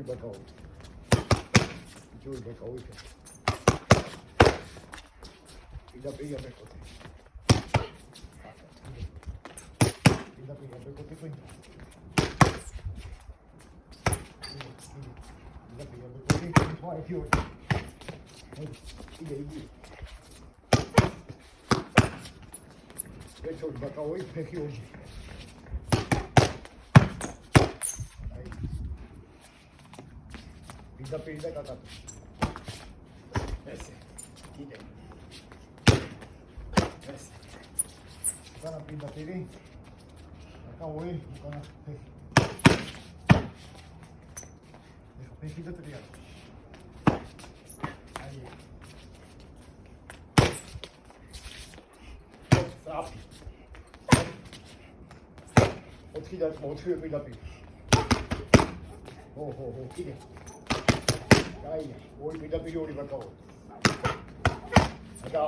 ბაკაო. ჯოი ბაკაო იქ. იდა პია ბეკოთი. იდა პია ბეკოთი პინდა. იდა პია ბეკოთი ვაი ფიო. იდა იგი. ეჩო ბაკაო იქ ფეხი ოჯი. იდა პია კაკატო. ესე. იდა. ეს. განა პინდა პირი. აკაოი, უკანა ფეხი. ეხა ფეხი და ტრია. აი. საფი. ოთხი და ოთხი პინდა პირი. ო, კიდე. აი, ორი პინდა პირი ორი ბაკაო. და